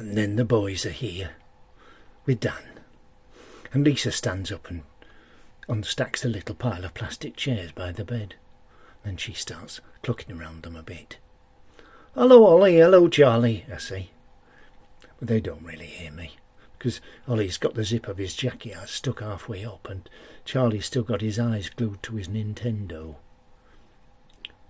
And then the boys are here, with Dan. And Lisa stands up and unstacks the little pile of plastic chairs by the bed. Then she starts clucking around them a bit. "Hello, Ollie, hello, Charlie," I say. But they don't really hear me, because Ollie's got the zip of his jacket stuck halfway up, and Charlie's still got his eyes glued to his Nintendo.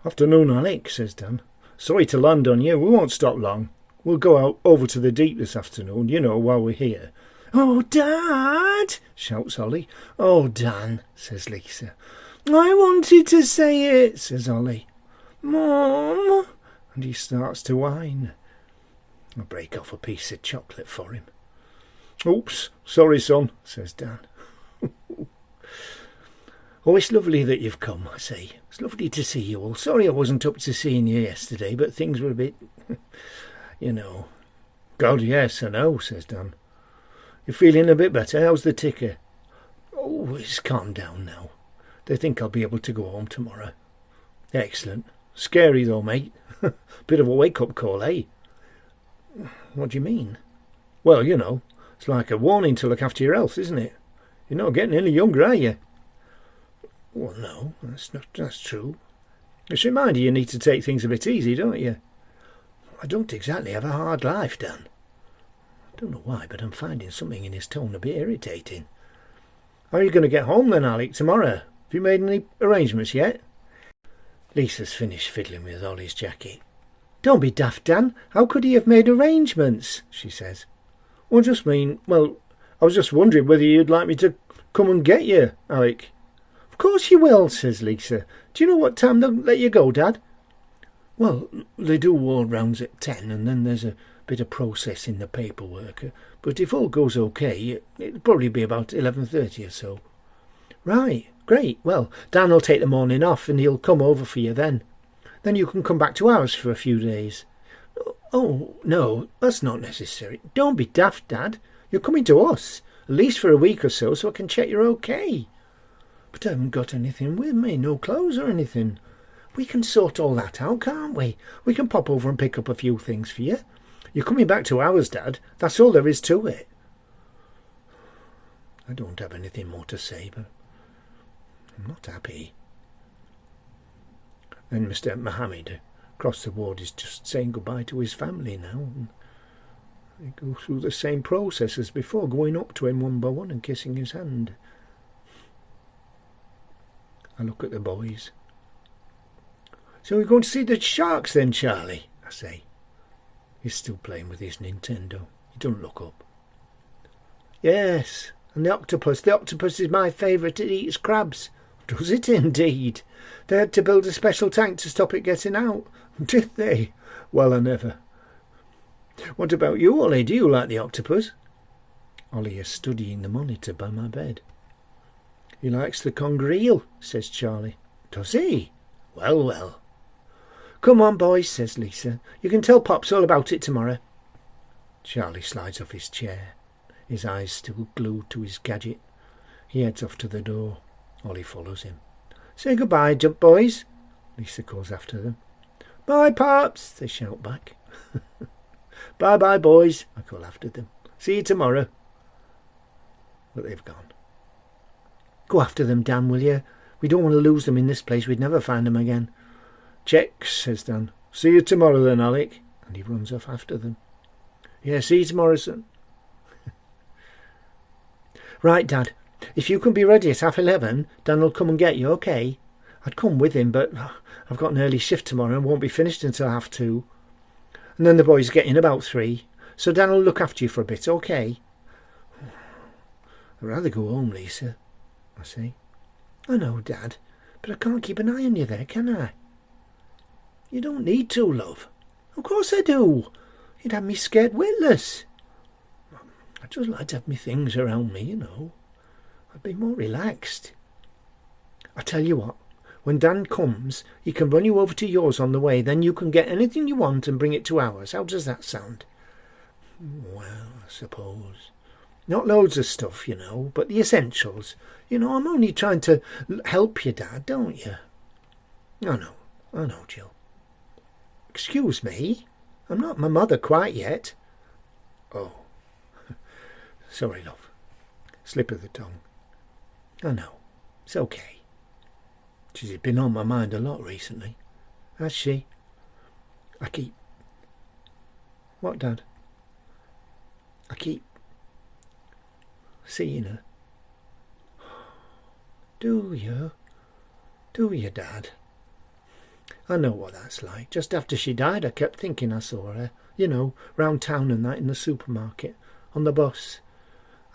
"Afternoon, Alec," says Dan. "Sorry to land on you. We won't stop long. We'll go out over to the deep this afternoon, while we're here." "Oh, Dad!" shouts Ollie. "Oh, Dan," says Lisa. "I wanted to say it," says Ollie. "Mum," and he starts to whine. I break off a piece of chocolate for him. "Oops, sorry, son," says Dan. "Oh, it's lovely that you've come," I say. "It's lovely to see you all. Sorry I wasn't up to seeing you yesterday, but things were a bit, "God, yes, I know," says Dan. "You're feeling a bit better? How's the ticker?" "Oh, it's calmed down now. They think I'll be able to go home tomorrow." "Excellent. Scary though, mate. Bit of a wake-up call, eh?" "What do you mean?" "Well, it's like a warning to look after your health, isn't it? You're not getting any younger, are you?" "Well, no, that's true. It's a reminder you need to take things a bit easy, don't you?" "I don't exactly have a hard life, Dan." I don't know why, but I'm finding something in his tone a bit irritating. "How are you going to get home then, Alec, tomorrow? Have you made any arrangements yet?" Lisa's finished fiddling with Ollie's jacket. "Don't be daft, Dan. How could he have made arrangements?" she says. I was just wondering whether you'd like me to come and get you, Alec." "Of course you will," says Lisa. "Do you know what time they'll let you go, Dad?" "Well, they do ward rounds at 10, and then there's a bit of processing the paperwork. But if all goes okay, it'll probably be about 11:30 or so." "Right, great. Well, Dan will take the morning off, and he'll come over for you then. Then you can come back to ours for a few days." "Oh, no, that's not necessary." "Don't be daft, Dad. You're coming to us, at least for a week or so I can check you're okay." "But I haven't got anything with me, no clothes or anything." "We can sort all that out, can't we? We can pop over and pick up a few things for you. You're coming back to ours, Dad. That's all there is to it." I don't have anything more to say, but I'm not happy. Then Mr. Mohammed across the ward is just saying goodbye to his family now. And they go through the same process as before, going up to him one by one and kissing his hand. I look at the boys. "So we're going to see the sharks then, Charlie?" I say. He's still playing with his Nintendo. He doesn't look up. "Yes, and the octopus. The octopus is my favourite. It eats crabs." "Does it indeed? They had to build a special tank to stop it getting out." "Did they? Well, I never." "What about you, Ollie? Do you like the octopus?" Ollie is studying the monitor by my bed. "He likes the conger eel," says Charlie. "Does he? Well, well." "Come on, boys," says Lisa. "You can tell Pops all about it tomorrow." Charlie slides off his chair, his eyes still glued to his gadget. He heads off to the door. Ollie follows him. "Say goodbye, boys," Lisa calls after them. "Bye, Pops," they shout back. "Bye-bye, boys," I call after them. "See you tomorrow." But they've gone. "Go after them, Dan, will you? We don't want to lose them in this place. We'd never find them again." "Check," says Dan. "See you tomorrow then, Alec." And he runs off after them. "Yeah, see you tomorrow, son." "Right, Dad. If you can be ready at 11:30, Dan will come and get you, okay? I'd come with him, but I've got an early shift tomorrow and won't be finished until 2:30. And then the boys get in about 3. So Dan will look after you for a bit, okay?" "I'd rather go home, Lisa," I say. "I know, Dad, but I can't keep an eye on you there, can I?" "You don't need to, love." "Of course I do. You'd have me scared witless." "I'd just like to have me things around me, I'd be more relaxed." "I tell you what, when Dan comes, he can run you over to yours on the way. Then you can get anything you want and bring it to ours. How does that sound?" "Well, I suppose. Not loads of stuff, but the essentials. I'm only trying to help you, Dad, don't you?" I know, Jill." "Excuse me, I'm not my mother quite yet." Oh, sorry, love. Slip of the tongue. I know. It's okay. She's been on my mind a lot recently. Has she? I keep... What, Dad? I keep seeing her. Do you? Do you, Dad? I know what that's like. Just after she died, I kept thinking I saw her. You know, round town and that, in the supermarket, on the bus.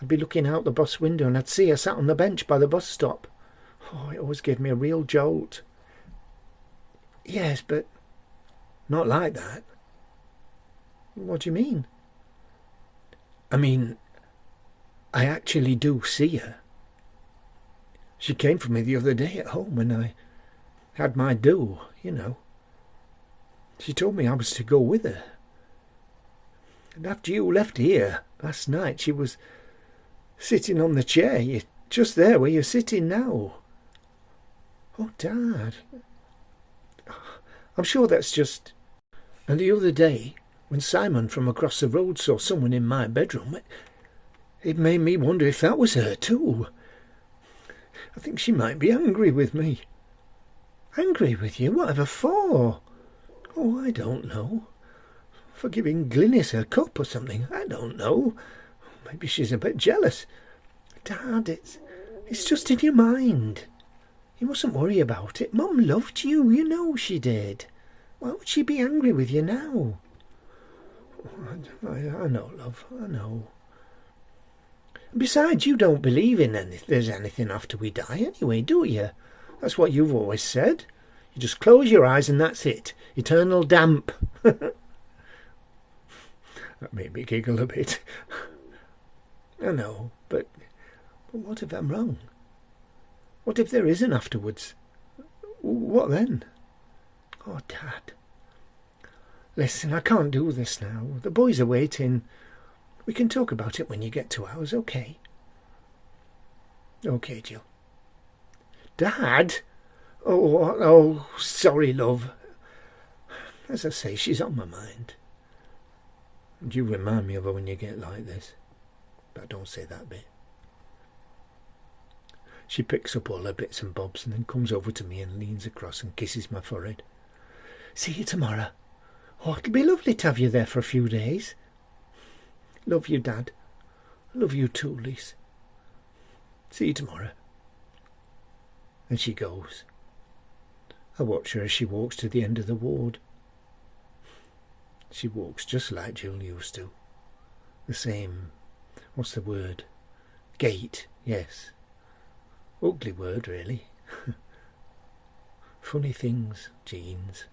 I'd be looking out the bus window and I'd see her sat on the bench by the bus stop. Oh, it always gave me a real jolt. Yes, but not like that. What do you mean? I mean, I actually do see her. She came for me the other day at home when I had my do, you know. She told me I was to go with her. And after you left here last night, she was sitting on the chair, just there where you're sitting now. Oh, Dad. I'm sure that's just... And the other day, when Simon from across the road saw someone in my bedroom, it made me wonder if that was her too. I think she might be angry with me. Angry with you? Whatever for? Oh, I don't know. For giving Glynis her cup or something. I don't know. Maybe she's a bit jealous. Dad, it's just in your mind. You mustn't worry about it. Mum loved you. You know she did. Why would she be angry with you now? I know, love. I know. Besides, you don't believe in there's anything after we die anyway, do you? That's what you've always said. You just close your eyes and that's it. Eternal damp. That made me giggle a bit. I know, but what if I'm wrong? What if there isn't afterwards? What then? Oh, Dad. Listen, I can't do this now. The boys are waiting. We can talk about it when you get to ours, okay? Okay, Jill. Dad? Oh, sorry, love. As I say, she's on my mind. And you remind me of her when you get like this. But don't say that bit. She picks up all her bits and bobs and then comes over to me and leans across and kisses my forehead. See you tomorrow. Oh, it'll be lovely to have you there for a few days. Love you, Dad. Love you too, Lise. See you tomorrow. And she goes. I watch her as she walks to the end of the ward. She walks just like Jill used to. The same, what's the word? Gait, yes. Ugly word, really. Funny things, genes.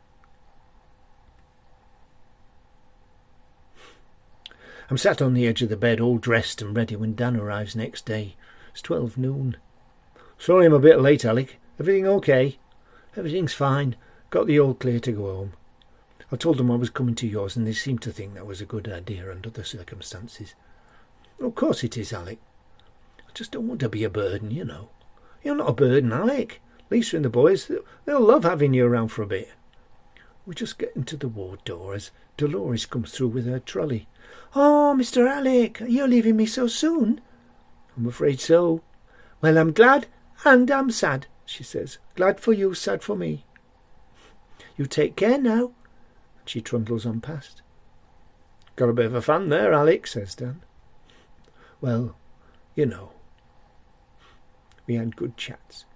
I'm sat on the edge of the bed, all dressed and ready when Dan arrives next day. It's 12 noon. Sorry I'm a bit late, Alec. Everything okay? Everything's fine. Got the all clear to go home. I told them I was coming to yours and they seemed to think that was a good idea under the circumstances. Of course it is, Alec. I just don't want to be a burden, you know. You're not a burden, Alec. Lisa and the boys, they'll love having you around for a bit. We just get into the ward door as Dolores comes through with her trolley. Oh, Mr. Alec, you're leaving me so soon? I'm afraid so. Well, I'm glad and I'm sad, she says. Glad for you, sad for me. You take care now. She trundles on past. Got a bit of a fan there, Alec, says Dan. Well, you know, we had good chats.